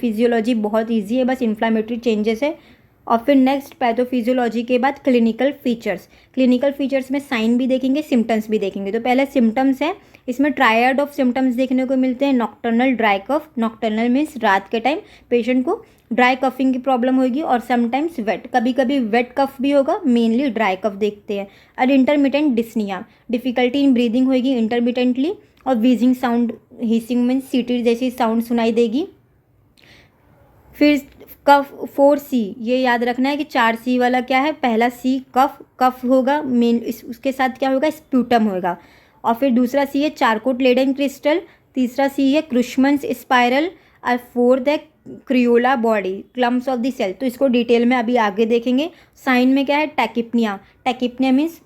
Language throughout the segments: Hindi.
पैथोफिजियोलॉजी बहुत ईजी है, बस इन्फ्लामेटरी चेंजेस है। और फिर नेक्स्ट पैथोफिजियोलॉजी के बाद क्लिनिकल फीचर्स। क्लिनिकल फीचर्स में साइन भी देखेंगे, सिम्टम्स भी देखेंगे। तो पहले सिम्टम्स है, इसमें ट्रायड ऑफ सिम्टम्स देखने को मिलते हैं। Nocturnal dry cough, nocturnal means रात के टाइम पेशेंट को ड्राई कफिंग की प्रॉब्लम होगी, और समटाइम्स वेट, कभी कभी वेट कफ भी होगा, मेनली ड्राई कफ देखते हैं। और intermittent dyspnoea, difficulty in breathing होगी इंटरमिटेंटली, और वीजिंग साउंड, हीसिंग मीन्स सीटी जैसी साउंड सुनाई देगी। फिर कफ 4C, ये याद रखना है कि 4C वाला क्या है, पहला C कफ, कफ होगा मेन, उसके साथ क्या होगा, स्प्यूटम होगा। और फिर दूसरा C है चारकोट लेडन क्रिस्टल, तीसरा C है क्रुशमन्स स्पाइरल, और फोर्थ है Creola body, clumps of the cell. तो इसको डिटेल में अभी आगे देखेंगे। साइन में क्या है, टैकिप्निया, टैकिप्निया मीन्स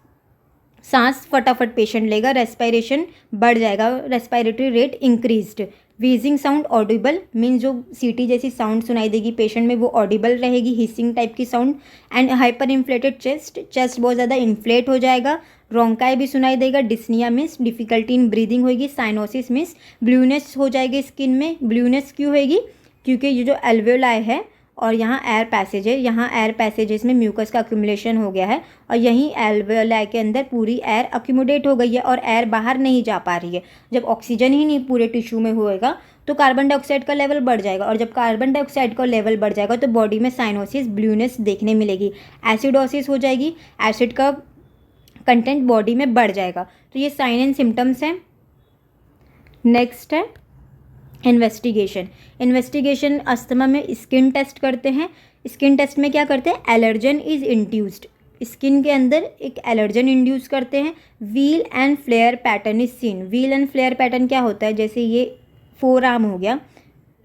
सांस फटाफट पेशेंट लेगा, रेस्पिरेशन बढ़ जाएगा, respiratory rate increased. Wheezing sound Audible means जो सीटी जैसी साउंड सुनाई देगी पेशेंट में वो ऑडिबल रहेगी, हिसिंग टाइप की sound. And hyper inflated chest, chest बहुत ज़्यादा इन्फ्लेट हो जाएगा। रोंकाई भी सुनाई देगा। Dyspnoea means difficulty in breathing होगी। साइनोसिस मीन्स ब्लूनेस हो जाएगी स्किन में। ब्लूनेस क्यों होगी, क्योंकि ये जो एल्वेओलाई है और यहाँ एयर पैसेज है, यहाँ एयर पैसेजेस में म्यूकस का अक्यूमुलेशन हो गया है, और यहीं एल्वेओलाई के अंदर पूरी एयर अक्यूमुलेट हो गई है और एयर बाहर नहीं जा पा रही है। जब ऑक्सीजन ही नहीं पूरे टिश्यू में होएगा तो कार्बन डाइऑक्साइड का लेवल बढ़ जाएगा, और जब कार्बन डाइऑक्साइड का लेवल बढ़ जाएगा तो बॉडी में साइनोसिस, ब्लूनेस देखने मिलेगी। एसिडोसिस हो जाएगी, एसिड का कंटेंट बॉडी में बढ़ जाएगा। तो ये साइन एंड सिम्टम्स हैं। नेक्स्ट है इन्वेस्टिगेशन। इन्वेस्टिगेशन अस्थमा में स्किन टेस्ट करते हैं। स्किन टेस्ट में क्या करते हैं, एलर्जन इज इंड्यूस्ड, स्किन के अंदर एक एलर्जन इंड्यूस करते हैं। Wheal and flare pattern is seen. Wheal and flare pattern क्या होता है, जैसे ये फोर आर्म हो गया,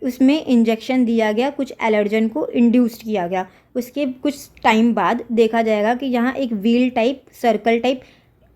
उसमें इंजेक्शन दिया गया, कुछ एलर्जन को इंड्यूस्ड किया गया, उसके कुछ टाइम बाद देखा जाएगा कि यहाँ एक व्हील टाइप, सर्कल टाइप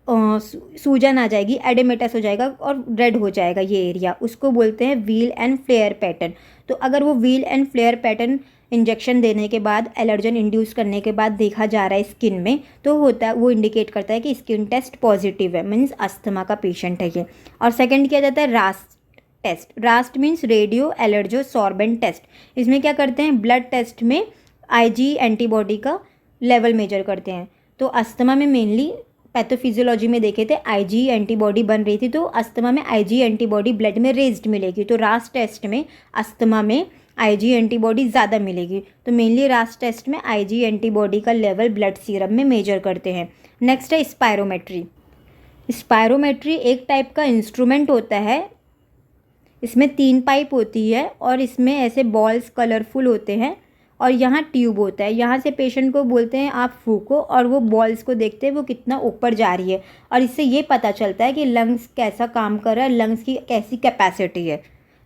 सूजन आ जाएगी, एडेमेटस हो जाएगा और रेड हो जाएगा ये एरिया, उसको बोलते हैं व्हील एंड फ्लेयर पैटर्न। तो अगर वो wheal and flare pattern injection देने के बाद, एलर्जन इंड्यूस करने के बाद देखा जा रहा है स्किन में, तो होता है वो इंडिकेट करता है कि स्किन टेस्ट पॉजिटिव है, मीन्स अस्थमा का पेशेंट है ये। और सेकेंड किया जाता है RAST test. RAST means radio allergo sorbent test. इसमें क्या करते हैं, ब्लड टेस्ट में आईजी एंटीबॉडी का लेवल मेजर करते हैं। तो अस्थमा में मेनली पैथोफिजियोलॉजी में देखे थे आईजी एंटीबॉडी बन रही थी, तो अस्थमा में आईजी एंटीबॉडी ब्लड में रेज्ड मिलेगी। तो रास्ट टेस्ट में अस्थमा में आईजी एंटीबॉडी ज़्यादा मिलेगी। तो मेनली रास्ट टेस्ट में आईजी एंटीबॉडी का लेवल ब्लड सीरम में मेजर करते हैं। नेक्स्ट है स्पायरोमेट्री। स्पायरोमेट्री एक टाइप का इंस्ट्रूमेंट होता है, इसमें 3 पाइप होती है और इसमें ऐसे बॉल्स कलरफुल होते हैं और यहाँ ट्यूब होता है। यहाँ से पेशेंट को बोलते हैं आप फूको, और वो बॉल्स को देखते हैं वो कितना ऊपर जा रही है, और इससे ये पता चलता है कि लंग्स कैसा काम कर रहा है, लंग्स की कैसी कैपेसिटी है।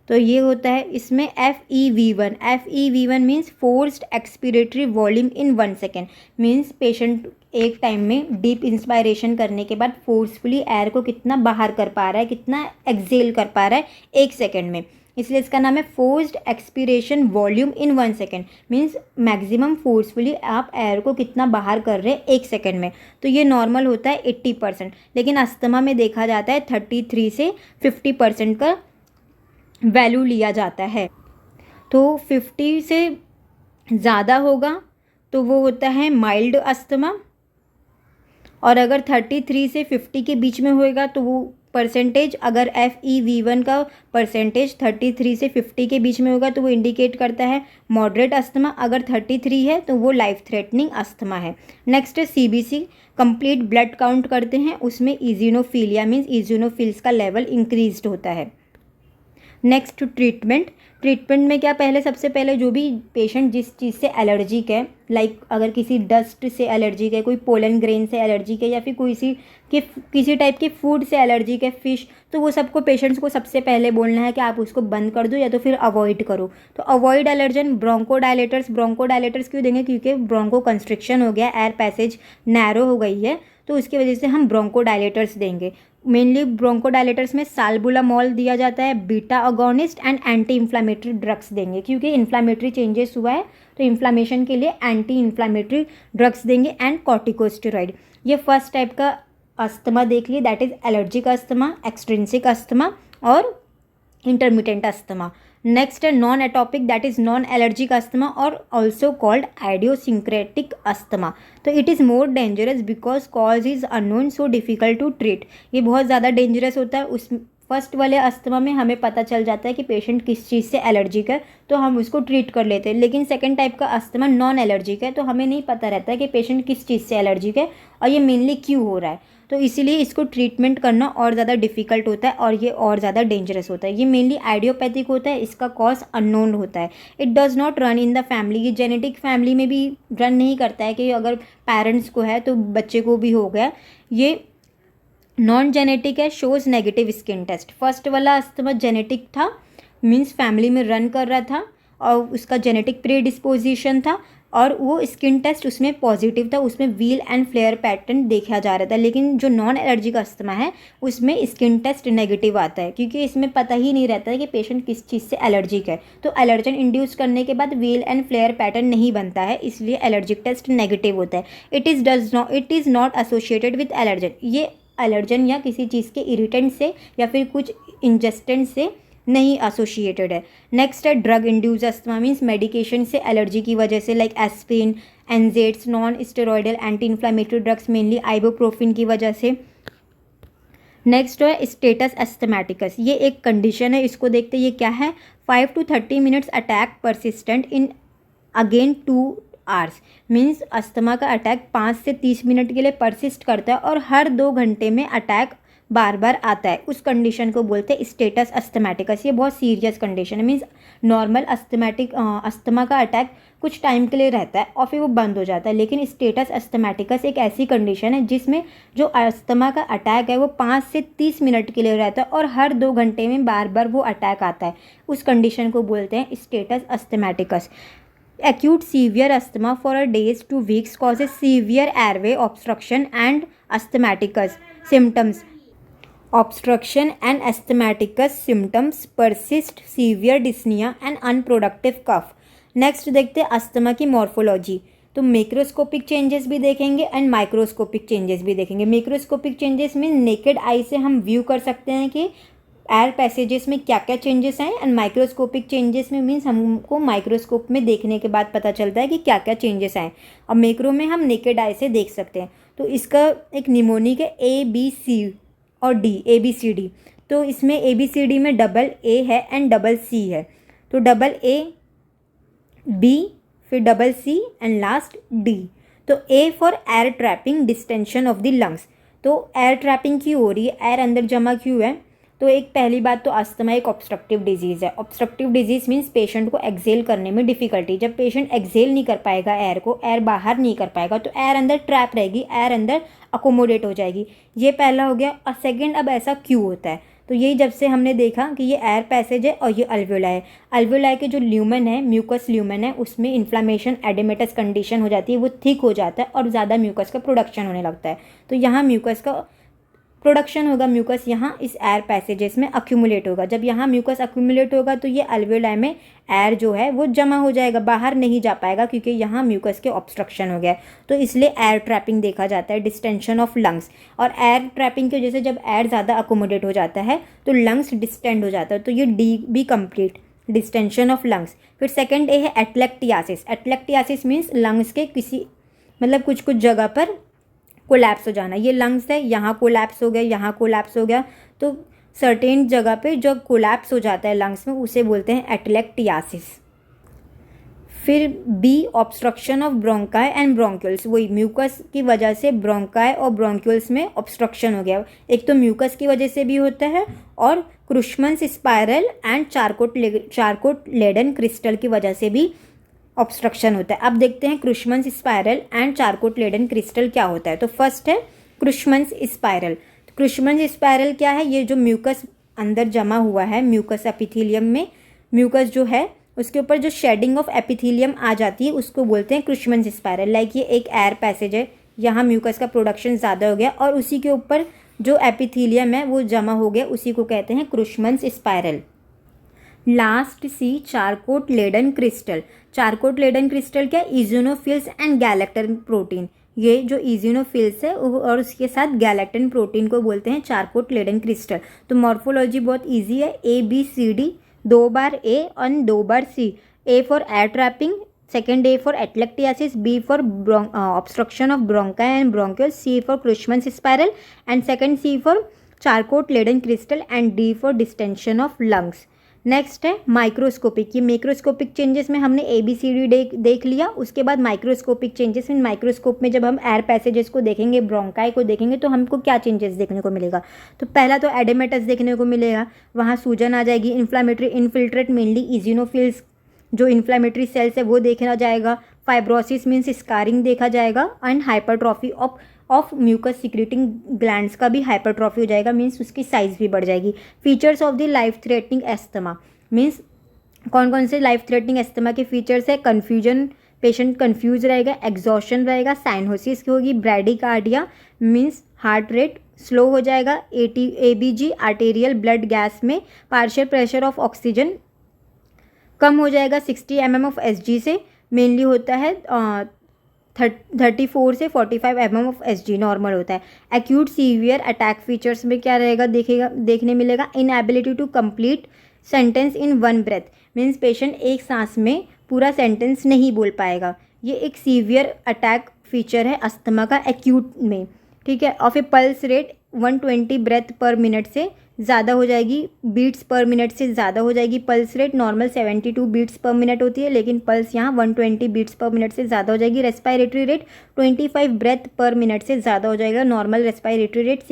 तो ये होता है इसमें FEV1। FEV1 means forced expiratory volume इन 1 सेकेंड। मीन्स पेशेंट एक टाइम में डीप इंस्पायरेशन करने के बाद फोर्सफुली एयर को कितना बाहर कर पा रहा है, कितना एक्सेल कर पा रहा है 1 सेकेंड में, इसलिए इसका नाम है फोर्स्ड एक्सपिरेशन वॉल्यूम इन 1 सेकेंड। मीन्स मैक्सिमम फोर्सफुली आप एयर को कितना बाहर कर रहे हैं 1 सेकेंड में। तो ये नॉर्मल होता है 80%, लेकिन अस्थमा में देखा जाता है 33 से 50% का वैल्यू लिया जाता है। तो 50 से ज़्यादा होगा तो वो होता है माइल्ड अस्थमा, और अगर 33 से 50 के बीच में होएगा तो वो परसेंटेज, अगर FEV1 का परसेंटेज 33 से 50 के बीच में होगा तो वो इंडिकेट करता है मॉडरेट अस्थमा। अगर 33 है तो वो लाइफ थ्रेटनिंग अस्थमा है। नेक्स्ट है CBC, कंप्लीट ब्लड काउंट करते हैं, उसमें इजिनोफिलिया मीन्स इजिनोफिल्स का लेवल इंक्रीज्ड होता है। Next treatment. ट्रीटमेंट में क्या, पहले सबसे पहले जो भी पेशेंट जिस चीज़ से एलर्जिक है, लाइक अगर किसी डस्ट से एलर्जिक है, कोई पोलन ग्रेन से एलर्जिक है, या फिर किसी टाइप के फूड से एलर्जिक है, फिश, तो वो सबको पेशेंट्स को सबसे पहले बोलना है कि आप उसको बंद कर दो या तो फिर अवॉइड करो। तो अवॉइड एलर्जन। ब्रोंकोडायलेटर्स। ब्रोंकोडायलेटर्स क्यों देंगे, क्योंकि ब्रोंको कंस्ट्रिक्शन हो गया, एयर पैसेज नैरो हो गई है, तो उसकी वजह से हम ब्रोंकोडायलेटर्स देंगे। मेनली ब्रोंकोडायलेटर्स में साल्बुलामॉल दिया जाता है, beta agonist and anti inflammatory drugs देंगे, क्योंकि इन्फ्लामेटरी चेंजेस हुआ है तो इन्फ्लामेशन के लिए एंटी इन्फ्लामेटरी ड्रग्स देंगे, एंड कॉर्टिकोस्टेरॉइड। ये फर्स्ट टाइप का अस्थमा देख लिए, that is allergic asthma, extrinsic asthma और इंटरमिटेंट अस्थमा। नेक्स्ट है non atopic, that is non allergic asthma और ऑल्सो कॉल्ड आइडियोसिंक्रेटिक अस्थमा। तो it is more dangerous because cause is unknown, so difficult to treat. ये बहुत ज़्यादा डेंजरस होता है। उस फर्स्ट वाले अस्थमा में हमें पता चल जाता है कि पेशेंट किस चीज़ से एलर्जिक है, तो हम उसको ट्रीट कर लेते हैं। लेकिन सेकेंड टाइप का अस्थमा नॉन एलर्जिक है, तो हमें नहीं पता रहता है कि पेशेंट किस चीज़ से एलर्जिक है और ये मेनली क्यों हो रहा है। तो इसीलिए इसको ट्रीटमेंट करना और ज़्यादा डिफिकल्ट होता है और ये और ज़्यादा डेंजरस होता है। ये मेनली आइडियोपैथिक होता है, इसका कॉज अननोन होता है। It does not run in the family, ये जेनेटिक फैमिली में भी रन नहीं करता है कि अगर पेरेंट्स को है तो बच्चे को भी हो गया। ये नॉन जेनेटिक है, shows negative skin test. First वाला अस्थमा जेनेटिक था, मीन्स फैमिली में रन कर रहा था और उसका जेनेटिक प्रीडिस्पोजिशन था और वो स्किन टेस्ट उसमें पॉजिटिव था, उसमें व्हील एंड फ्लेयर पैटर्न देखा जा रहा था। लेकिन जो नॉन एलर्जिक अस्थमा है उसमें स्किन टेस्ट नेगेटिव आता है, क्योंकि इसमें पता ही नहीं रहता है कि पेशेंट किस चीज़ से एलर्जिक है। तो एलर्जन इंड्यूस करने के बाद व्हील एंड फ्लेयर पैटर्न नहीं बनता है, इसलिए एलर्जिक टेस्ट नेगेटिव होता है। It is not associated with allergen. ये एलर्जन या किसी चीज़ के इरिटेंट से या फिर कुछ इंजेस्टेंट से नहीं एसोसिएटेड है। नेक्स्ट है drug induce asthma, means medication से एलर्जी की वजह से, like aspirin, NSAIDs, non steroidal anti inflammatory drugs mainly ibuprofen की वजह से। नेक्स्ट है स्टेटस अस्थमैटिकस, ये एक कंडीशन है, इसको देखते ये क्या है। 5 to 30 minutes attack persistent in again 2 hours, means asthma का अटैक 5 से 30 मिनट के लिए परसिस्ट करता है और हर 2 घंटे में अटैक बार बार आता है। उस कंडीशन को बोलते हैं स्टेटस अस्थमैटिकस। ये बहुत सीरियस कंडीशन है, मीन्स नॉर्मल अस्थमा का अटैक कुछ टाइम के लिए रहता है और फिर वो बंद हो जाता है। लेकिन स्टेटस अस्थमैटिकस एक ऐसी कंडीशन है जिसमें जो अस्थमा का अटैक है वो 5 से 30 मिनट के लिए रहता है और हर 2 घंटे में बार बार वो अटैक आता है। उस कंडीशन को बोलते हैं status अस्थमैटिकस। Acute severe asthma for a days to weeks causes severe airway obstruction and asthmaticus symptoms. Obstruction and asthmaticus symptoms persist, severe dyspnea and unproductive cough. Next देखते हैं अस्थमा की मॉर्फोलॉजी। तो मैक्रोस्कोपिक चेंजेस भी देखेंगे एंड माइक्रोस्कोपिक चेंजेस भी देखेंगे। मैक्रोस्कोपिक चेंजेस में नेकेड आई से हम व्यू कर सकते हैं कि एयर पैसेजेस में क्या क्या चेंजेस आए, एंड माइक्रोस्कोपिक चेंजेस में मीन्स हमको माइक्रोस्कोप में देखने के बाद पता चलता है कि क्या क्या चेंजेस आए, और मैक्रो में हम नेकेड आई से देख सकते हैं। तो इसका एक निमोनिक है ABC और D, ABCD। तो इसमें ABCD में डबल A है एंड डबल C है। तो डबल A, B, फिर double C and last D। तो A for air trapping distension of the lungs. तो एयर ट्रैपिंग क्यों हो रही है, एयर अंदर जमा क्यों है। तो एक पहली बात तो अस्थमा एक ऑब्स्ट्रक्टिव डिजीज़ है। ऑब्स्ट्रक्टिव डिजीज़ मीन्स पेशेंट को एक्सेल करने में डिफिकल्टी। जब पेशेंट एक्सेल नहीं कर पाएगा एयर को, एयर बाहर नहीं कर पाएगा, तो एयर अंदर ट्रैप रहेगी, एयर अंदर अकोमोडेट हो जाएगी। ये पहला हो गया। और सेकंड, अब ऐसा क्यों होता है, तो यही जब से हमने देखा कि ये एयर पैसेज है और ये अल्वेओलाई है। अल्वेओलाई के जो ल्यूमन है, म्यूकस ल्यूमन है, उसमें इन्फ्लामेशन, एडेमेटस कंडीशन हो जाती है, वो थिक हो जाता है और ज़्यादा म्यूकस का प्रोडक्शन होने लगता है। तो यहाँ म्यूकस का प्रोडक्शन होगा, म्यूकस यहाँ इस एयर पैसेजेस में अक्यूमुलेट होगा। जब यहाँ म्यूकस अक्यूमुलेट होगा तो ये अल्वेओलाई में एयर जो है वो जमा हो जाएगा, बाहर नहीं जा पाएगा क्योंकि यहाँ म्यूकस के ऑब्स्ट्रक्शन हो गया है। तो इसलिए एयर ट्रैपिंग देखा जाता है, डिस्टेंशन ऑफ लंग्स। और एयर ट्रैपिंग की वजह से जब एयर ज़्यादा अकोमोडेट हो जाता है तो लंग्स डिस्टेंड हो जाता है। तो ये D भी कंप्लीट, डिस्टेंशन ऑफ लंग्स। फिर सेकेंड A है एटलेक्टियासिस। एटलेक्टियासिस मीन्स लंग्स के किसी मतलब कुछ कुछ जगह पर कोलैप्स हो जाना। ये लंग्स है, यहाँ कोलैप्स हो गया, यहाँ कोलैप्स हो गया, तो सर्टेन जगह पे जो कोलैप्स हो जाता है लंग्स में उसे बोलते हैं एटलेक्टियासिस। फिर B obstruction of bronchi and bronchioles. वही म्यूकस की वजह से ब्रोंकाई और ब्रोंक्यूल्स में ऑब्स्ट्रक्शन हो गया। एक तो म्यूकस की वजह से भी होता है और Curschmann's spiral and Charcot Leyden crystal की वजह से भी ऑब्स्ट्रक्शन होता है। अब देखते हैं Curschmann's spiral and Charcot Leyden crystal क्या होता है। तो फर्स्ट है क्रुशमन्स स्पाइरल। क्रुशमन्स स्पाइरल क्या है, ये जो म्यूकस अंदर जमा हुआ है म्यूकस एपिथेलियम में, म्यूकस जो है उसके ऊपर जो शेडिंग ऑफ एपिथेलियम आ जाती है उसको बोलते हैं क्रुशमन्स स्पाइरल। लाइक ये एक एयर पैसेज है, यहाँ म्यूकस का प्रोडक्शन ज़्यादा हो गया और उसी के ऊपर जो एपिथेलियम है वो जमा हो गया, उसी को कहते हैं Curschmann's spiral. Last C Charcot Leyden crystal. Charcot Leyden crystal क्या, इज़ोनोफिल्स एंड गैलेक्टिन प्रोटीन। ये जो इज़ोनोफिल्स है और उसके साथ गैलेक्टिन प्रोटीन को बोलते हैं चारकोट लेडन क्रिस्टल। तो मॉर्फोलॉजी बहुत इजी है, ABCD 2 बार ए और 2 बार C. A for air trapping, second A for atelectasis, B for obstruction of bronchi and bronchiole, C for Curschmann spiral and second C for Charcot Leyden crystal and D for distension of lungs. Next है माइक्रोस्कोपिक। ये माइक्रोस्कोपिक चेंजेस में हमने ABCD देख लिया। उसके बाद माइक्रोस्कोपिक चेंजेस, इन माइक्रोस्कोप में जब हम एयर पैसेजेस को देखेंगे, ब्रोंकाई को देखेंगे, तो हमको क्या चेंजेस देखने को मिलेगा। तो पहला तो एडेमेटस देखने को मिलेगा, वहाँ सूजन आ जाएगी। इन्फ्लामेटरी इनफिल्ट्रेट मेनली इजिनोफिल्स, जो इन्फ्लामेटरी सेल्स है वो देखा जाएगा। फाइब्रोसिस मीन्स स्कारिंग देखा जाएगा and hypertrophy of mucus secreting glands का भी हाइपरट्रॉफी हो जाएगा, मीन्स उसकी साइज भी बढ़ जाएगी। Features of the life threatening asthma, means कौन कौन से लाइफ थ्रेटनिंग एस्थमा के फीचर्स है। कन्फ्यूजन, पेशेंट कन्फ्यूज रहेगा, एग्जॉशन रहेगा, साइनोसिस होगी, bradycardia means heart rate slow हो जाएगा, ABG आर्टेरियल ब्लड गैस में पार्शियल प्रेशर ऑफ ऑक्सीजन कम हो जाएगा 60 mm ऑफ SG से, मेनली होता है 34 से 45 mm ऑफ SG नॉर्मल होता है। एक्यूट सीवियर अटैक फीचर्स में क्या रहेगा देखने मिलेगा। Inability to complete sentence in one breath, means patient एक सांस में पूरा सेंटेंस नहीं बोल पाएगा। ये एक सीवियर अटैक फीचर है अस्थमा का एक्यूट में, ठीक है। और फिर pulse rate 120 breath per minute से ज़्यादा हो जाएगी, बीट्स पर मिनट से ज़्यादा हो जाएगी। Pulse rate normal 72 beats per minute होती है, लेकिन पल्स यहाँ 120 बीट्स पर मिनट से ज़्यादा हो जाएगी। Respiratory rate 25 breath per minute से ज़्यादा हो जाएगा। Normal respiratory rate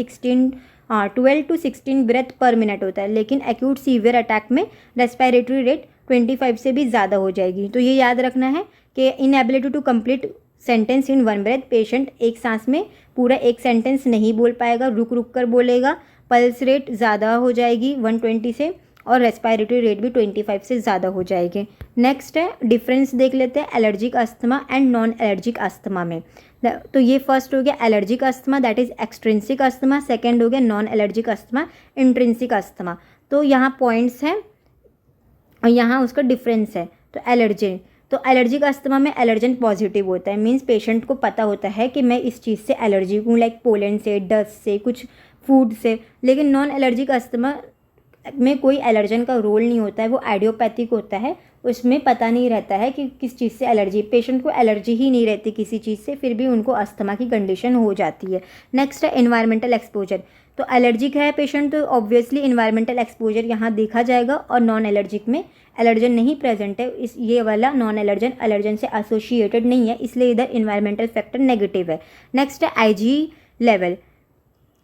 12 to 16 breath per minute होता है, लेकिन एक्यूट सीवियर अटैक में रेस्पायरेटरी रेट 25 से भी ज़्यादा हो जाएगी। तो ये याद रखना है कि inability to complete sentence in one breath, patient एक सांस में पूरा एक सेंटेंस नहीं बोल पाएगा, रुक रुक कर बोलेगा। पल्स रेट ज़्यादा हो जाएगी 120 से, और रेस्पायरेटरी रेट भी 25 से ज़्यादा हो जाएगी। नेक्स्ट है डिफरेंस देख लेते हैं allergic asthma and non allergic asthma में। तो ये फर्स्ट हो गया allergic asthma, that is extrinsic asthma. Second हो गया non allergic asthma, intrinsic asthma. तो यहाँ पॉइंट्स हैं और यहाँ उसका डिफरेंस है। तो एलर्जिक अस्थमा में एलर्जन पॉजिटिव होता है, मीन्स पेशेंट को पता होता है कि मैं इस चीज़ से एलर्जिक हूँ, लाइक पोलन से, डस्ट से, कुछ फूड से। लेकिन नॉन एलर्जिक अस्थमा में कोई एलर्जन का रोल नहीं होता है, वो आइडियोपैथिक होता है, उसमें पता नहीं रहता है कि किस चीज़ से एलर्जी, पेशेंट को एलर्जी ही नहीं रहती किसी चीज़ से, फिर भी उनको अस्थमा की कंडीशन हो जाती है। नेक्स्ट है एनवायरमेंटल एक्सपोजर। तो एलर्जिक है पेशेंट तो ऑब्वियसली एनवायरमेंटल एक्सपोजर यहाँ देखा जाएगा, और नॉन एलर्जिक में एलर्जन नहीं प्रेजेंट है, इस ये वाला नॉन एलर्जन से एसोसिएटेड नहीं है, इसलिए इधर एनवायरमेंटल फैक्टर नेगेटिव है। नेक्स्ट है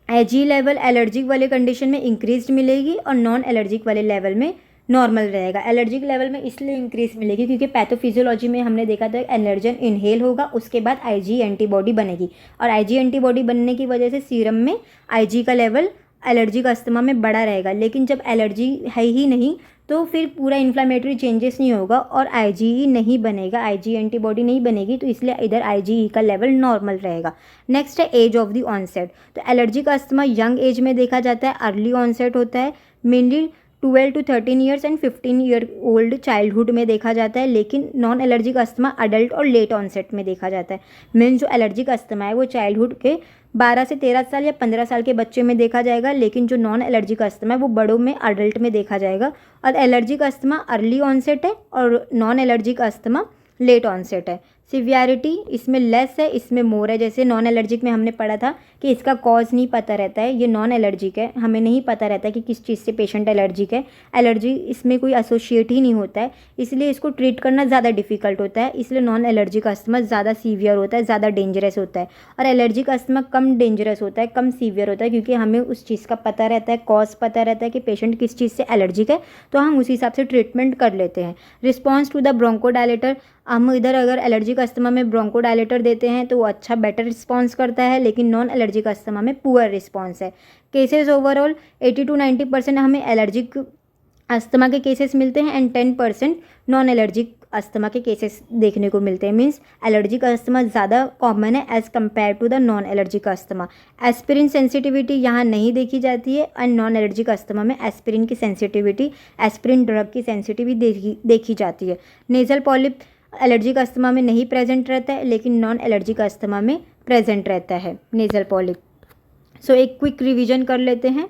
IG लेवल एलर्जिक वाले कंडीशन में इंक्रीज मिलेगी और नॉन एलर्जिक वाले लेवल में नॉर्मल रहेगा। एलर्जिक लेवल में इसलिए इंक्रीज मिलेगी क्योंकि पैथोफिजियोलॉजी में हमने देखा था एलर्जन इनहेल होगा, उसके बाद IG एंटीबॉडी बनेगी, और IG एंटीबॉडी बनने की वजह से सीरम में IG का लेवल एलर्जिक अस्थमा में बड़ा रहेगा। लेकिन जब एलर्जी है ही नहीं तो फिर पूरा इन्फ्लामेटरी चेंजेस नहीं होगा और IgE नहीं बनेगा, IG एंटीबॉडी नहीं बनेगी, तो इसलिए इधर IgE का लेवल नॉर्मल रहेगा। नेक्स्ट है एज ऑफ द ऑनसेट। तो एलर्जिक अस्थमा यंग एज में देखा जाता है, अर्ली ऑनसेट होता है, mainly 12 to 13 years and 15 year old childhood में देखा जाता है। लेकिन नॉन एलर्जिक अस्थमा अडल्ट और लेट ऑनसेट में देखा जाता है। मेन जो एलर्जिक अस्थमा है वो चाइल्डहुड के 12 से 13 साल या 15 साल के बच्चे में देखा जाएगा, लेकिन जो नॉन एलर्जिक अस्थमा है वो बड़ों में, अडल्ट में देखा जाएगा। और एलर्जिक अस्थमा अर्ली ऑनसेट है और non allergic asthma late onset है। सिवियरिटी इसमें लेस है, इसमें मोर है। जैसे नॉन एलर्जिक में हमने पढ़ा था कि इसका कॉज नहीं पता रहता है, ये नॉन एलर्जिक है, हमें नहीं पता रहता कि किस चीज़ से पेशेंट एलर्जिक है, एलर्जी इसमें कोई एसोसिएट ही नहीं होता है, इसलिए इसको ट्रीट करना ज़्यादा डिफिकल्ट होता है। इसलिए नॉन एलर्जिक अस्थमा ज़्यादा सीवियर होता है, ज़्यादा डेंजरस होता है, और एलर्जिक अस्थमा कम डेंजरस होता है, कम सीवियर होता है, क्योंकि हमें उस चीज़ का पता रहता है, कॉज पता रहता है कि पेशेंट किस चीज़ से एलर्जिक है, तो हम उसी हिसाब से ट्रीटमेंट कर लेते हैं। रिस्पॉन्स टू द ब्रोंकोडायलेटर, हम इधर अगर एलर्जिक अस्थमा में ब्रोंकोडायलेटर देते हैं तो वो अच्छा बेटर रिस्पॉन्स करता है, लेकिन नॉन एलर्जिक अस्थमा में पुअर रिस्पॉन्स है। केसेस ओवरऑल 80 to 90% हमें एलर्जिक अस्थमा के केसेस मिलते हैं एंड 10% नॉन एलर्जिक अस्थमा के केसेस देखने को मिलते हैं। मीन्स एलर्जिक अस्थमा ज़्यादा कॉमन है as compare to the non allergic asthma. Aspirin sensitivity यहाँ नहीं देखी जाती है, एंड नॉन एलर्जिक अस्थमा में एस्पिरिन की सेंसिटिविटी, एस्पिरिन ड्रग की सेंसिटिविटी देखी जाती है। नेजल पॉलिप एलर्जिक अस्थमा में नहीं प्रेजेंट रहता है, लेकिन नॉन एलर्जिक अस्थमा में प्रेजेंट रहता है नेजल पॉलिप। सो एक क्विक रिवीजन कर लेते हैं।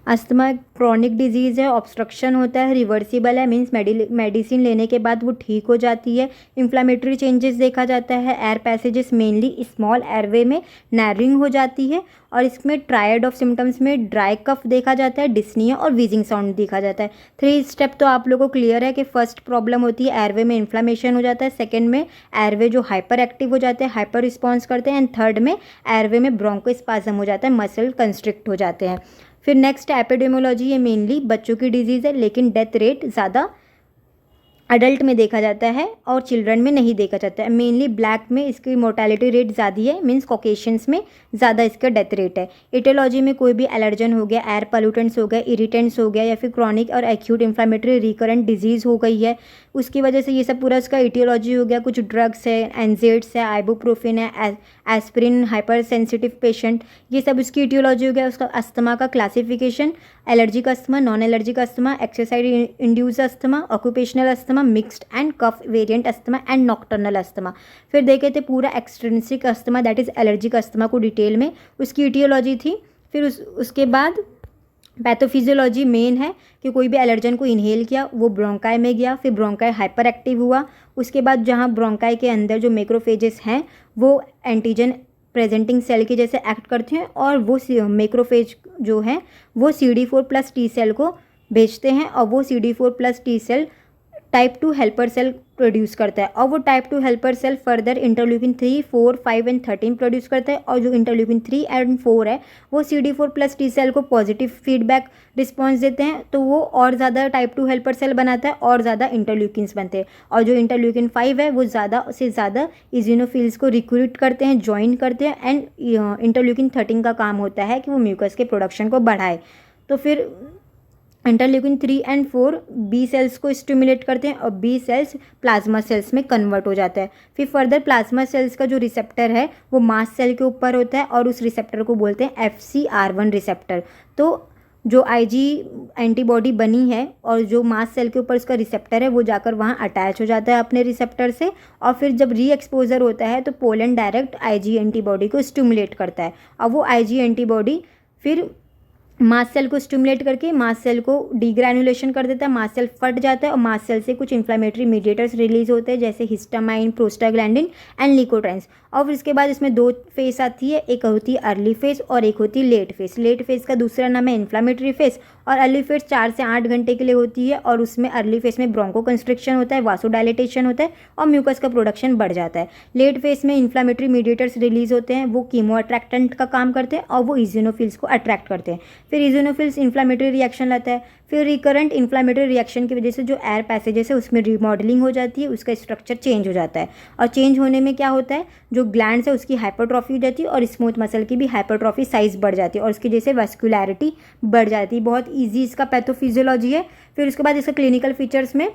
अस्थमा क्रॉनिक डिजीज़ है, ऑब्स्ट्रक्शन होता है, रिवर्सिबल है, मीन्स मेडिसिन लेने के बाद वो ठीक हो जाती है। इन्फ्लामेटरी चेंजेस देखा जाता है, air passages mainly small airway में नैरिंग हो जाती है, और इसमें ट्रायड ऑफ सिम्टम्स में ड्राई कफ देखा जाता है, डिस्निया और वीजिंग साउंड देखा जाता है। 3 स्टेप तो आप लोगों को क्लियर है कि फर्स्ट प्रॉब्लम होती है एयरवे में इन्फ्लामेशन हो जाता है, सेकेंड में एयरवे जो हाइपर एक्टिव हो जाते हैं, हाइपर रिस्पॉन्स करते हैं, एंड थर्ड में एयरवे में ब्रोंकोस्पाज्म हो जाता है, मसल कंस्ट्रिक्ट हो जाते हैं। फिर नेक्स्ट एपिडेमियोलॉजी, ये मेनली बच्चों की डिजीज़ है, लेकिन डेथ रेट ज़्यादा अडल्ट में देखा जाता है और चिल्ड्रन में नहीं देखा जाता है। मेनली ब्लैक में इसकी मोर्टेलिटी रेट ज़्यादा है, मीन्स कॉकेशियंस में ज़्यादा इसका डेथ रेट है। इटियोलॉजी में कोई भी एलर्जन हो गया, एयर पोल्यूटेंट्स हो गया, इरिटेंट्स हो गया, या फिर क्रॉनिक और एक्यूट इन्फ्लामेटरी रिकरेंट डिजीज़ हो गई है, उसकी वजह से ये सब पूरा इसका इटियोलॉजी हो गया। कुछ ड्रग्स है, एनजेड्स है, आइबुप्रोफिन है, एस्पिरिन, हाइपर सेंसिटिव पेशेंट, ये सब उसकी इटियोलॉजी हो गया। उसका अस्थमा का classification, allergic asthma, non allergic asthma, exercise induce asthma, occupational asthma, mixed and cough variant asthma and nocturnal asthma. फिर देखे थे पूरा extrinsic asthma, that is allergic asthma को डिटेल में, उसकी इटियोलॉजी थी। फिर उसके बाद पैथोफिजियोलॉजी मेन है कि कोई भी एलर्जन को इनहेल किया, वो ब्रोंकाई में गया, फिर ब्रोंकाई हाइपर एक्टिव हुआ, उसके बाद जहाँ ब्रोंकाई के अंदर जो मैक्रोफेजेस हैं वो एंटीजन प्रेजेंटिंग सेल की जैसे एक्ट करते हैं, और वो मैक्रोफेज जो है वो CD4+ टी सेल को भेजते हैं, और वो CD4+ T cell type 2 helper cell produce करता है, और वो type 2 helper cell further interleukin 3, 4, 5 and 13 produce करता है, और जो इंटरल्यूकिन 3 एंड 4 है वो CD4+ टी सेल को पॉजिटिव फीडबैक रिस्पॉन्स देते हैं, तो वो और ज़्यादा टाइप 2 हेल्पर सेल बनाता है और ज़्यादा इंटरल्यूकिन्स बनते हैं, और जो इंटरल्यूकिन 5 है वो ज़्यादा से ज़्यादा इजिनोफिल्स को रिक्रूट करते हैं, ज्वाइन करते हैं, एंड इंटरल्यूकिन 13 का काम होता है कि वो म्यूकस के प्रोडक्शन को बढ़ाए। तो फिर इंटरल्यूकिन 3 एंड 4 बी सेल्स को स्टिमुलेट करते हैं, और बी सेल्स प्लाज्मा सेल्स में कन्वर्ट हो जाता है। फिर फर्दर प्लाज्मा सेल्स का जो रिसेप्टर है वो मास्ट सेल के ऊपर होता है, और उस रिसेप्टर को बोलते हैं FcR1 रिसेप्टर। तो जो IG एंटीबॉडी बनी है और जो मास्ट सेल के ऊपर उसका रिसेप्टर है वो जाकर वहाँ अटैच हो जाता है अपने रिसेप्टर से, और फिर जब री एक्सपोजर होता है तो पोलन डायरेक्ट IG एंटीबॉडी को स्टिमुलेट करता है, और वो IG एंटीबॉडी फिर मास्ट सेल को स्टिमुलेट करके मास्ट सेल को डीग्रैनुलेशन कर देता है, मास्ट सेल फट जाता है, और मास्ट सेल से कुछ इन्फ्लामेटरी मीडिएटर्स रिलीज होते हैं जैसे हिस्टामाइन, प्रोस्टाग्लैंडिन एंड लिकोट्राइन्स। और फिर इसके बाद इसमें 2 फेस आती है, एक होती है अर्ली फेस और एक होती है लेट फेस। लेट फेस का दूसरा नाम है इन्फ्लामेटरी फेस, और अर्ली फेस 4 से 8 घंटे के लिए होती है, और उसमें अर्ली फेस में ब्रोंको कंस्ट्रिक्शन होता है, वासोडाइलेटेशन होता है, और म्यूकस का प्रोडक्शन बढ़ जाता है। लेट फेस में इन्फ्लामेटरी मीडिएटर्स रिलीज होते हैं, वो कीमो अट्रैक्टेंट का काम करते हैं, और वो इजिनोफिल्स को अट्रैक्ट करते हैं। फिर इजिनोफिल्स इन्फ्लामेटरी रिएक्शन लाता है, फिर रिकरेंट इन्फ्लामेटरी रिएक्शन की वजह से जो एयर पैसेजेस है उसमें रिमॉडलिंग हो जाती है, उसका स्ट्रक्चर चेंज हो जाता है, और चेंज होने में क्या होता है, जो ग्लैंड्स है उसकी हाइपरट्रॉफी हो जाती है, और स्मूथ मसल की भी हाइपरट्रॉफी साइज बढ़ जाती है, और उसकी जैसे वैस्कुलैरिटी बढ़ जाती है। बहुत ईजी इसका पैथोफिजियोलॉजी है। फिर उसके बाद इसका क्लिनिकल फीचर्स में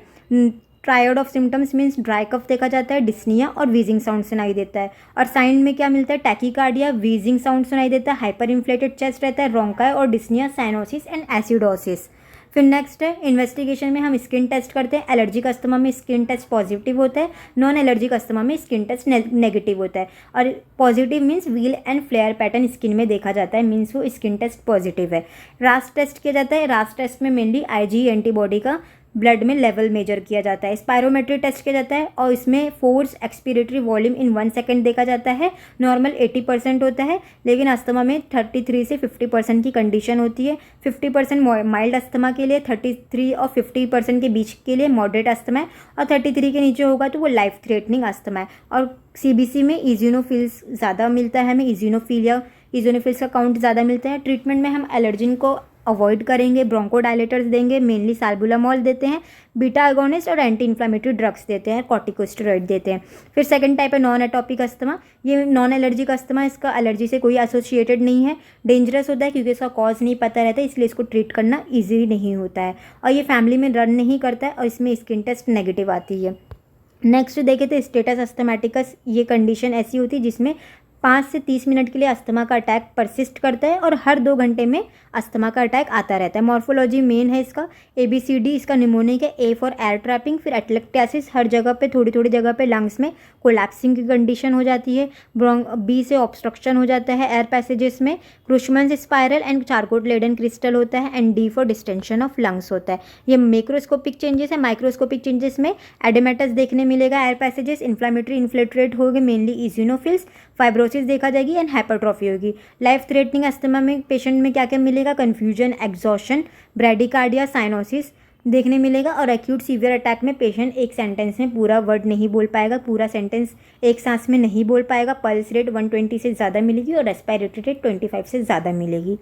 triad of symptoms means dry cough देखा जाता है, डिस्निया और वीजिंग साउंड सुनाई देता है, और साइन में क्या मिलता है, टैकीकार्डिया, वीजिंग साउंड सुनाई देता है, हाइपर इन्फ्लेटेड चेस्ट रहता है, रोंकाई और डिस्निया, साइनोसिस एंड एसिडोसिस। फिर नेक्स्ट है इन्वेस्टिगेशन में हम स्किन टेस्ट करते हैं। एलर्जिक अस्थमा में स्किन टेस्ट पॉजिटिव होता है, नॉन एलर्जिक अस्थमा में स्किन टेस्ट नेगेटिव होता है, और positive means wheal and flare pattern skin में देखा जाता है, मीन्स वो स्किन टेस्ट पॉजिटिव है। रास टेस्ट किया जाता है, रास टेस्ट में मेनली IG एंटीबॉडी का ब्लड में लेवल मेजर किया जाता है। स्पायरोमेट्री टेस्ट किया जाता है, और इसमें फोर्स एक्सपीरेटरी वॉल्यूम इन 1 सेकेंड देखा जाता है। नॉर्मल 80% होता है, लेकिन अस्थमा में 33 से 50% की कंडीशन होती है। 50% माइल्ड अस्थमा के लिए, 33 और 50% के बीच के लिए मॉडरेट अस्थमा है, और 33 के नीचे होगा तो वो लाइफ थ्रेटनिंग अस्थमा है। और CBC में इजिनोफिल्स ज़्यादा मिलता है, हमें इजिनोफिल्स का काउंट ज़्यादा मिलता है। ट्रीटमेंट में हम एलर्जिन को अवॉइड करेंगे, ब्रोंकोडायलेटर्स देंगे, मेनली साल्बुलामॉल देते हैं, बीटा एगोनिस्ट और एंटी इन्फ्लामेटरी ड्रग्स देते हैं, कॉर्टिकोस्टेरॉइड देते हैं। फिर सेकंड टाइप है नॉन एटॉपिक अस्थमा। ये नॉन एलर्जिक अस्थमा, इसका एलर्जी से कोई एसोसिएटेड नहीं है, डेंजरस होता है क्योंकि इसका कॉज नहीं पता रहता है, इसलिए इसको ट्रीट करना ईजी नहीं होता है, और ये फैमिली में रन नहीं करता है, और इसमें स्किन टेस्ट नेगेटिव आती है। नेक्स्ट देखें तो स्टेटस अस्थमैटिकस, ये कंडीशन ऐसी होती है जिसमें 5 से 30 मिनट के लिए अस्थमा का अटैक परसिस्ट करता है और हर 2 घंटे में अस्थमा का अटैक आता रहता है। मॉर्फोलॉजी मेन है इसका ABCD, इसका निमोनिक है, A फॉर एयर ट्रैपिंग, फिर एटलेक्टासिस, हर जगह पे थोड़ी थोड़ी जगह पे लंग्स में कोलैप्सिंग की कंडीशन हो जाती है। B से ऑब्स्ट्रक्शन हो जाता है एयर पैसेजेस में, Curschmann spiral and Charcot Leyden crystal होता है, and D for distension of lungs होता है। ये मैक्रोस्कोपिक चेंजेस है। माइक्रोस्कोपिक चेंजेस में एडेमेटस देखने मिलेगा, एयर पैसेजेस, इन्फ्लामेटरी इन्फ्लेट्रेट होगी, मेनली इजिनोफिल्स, फाइब्रोसिस देखा जाएगी एंड हाइपरट्रॉफी होगी। लाइफ थ्रेटनिंग अस्थमा में पेशेंट में क्या क्या मिलेगा, कन्फ्यूजन, एग्जॉशन, ब्रैडिकार्डिया, साइनोसिस देखने मिलेगा। और एक्यूट सीवियर अटैक में पेशेंट एक सेंटेंस में पूरा वर्ड नहीं बोल पाएगा, पूरा सेंटेंस एक सांस में नहीं बोल पाएगा, पल्स रेट 120 से ज़्यादा मिलेगी और रेस्पिरेटरी रेट 25 से ज़्यादा मिलेगी।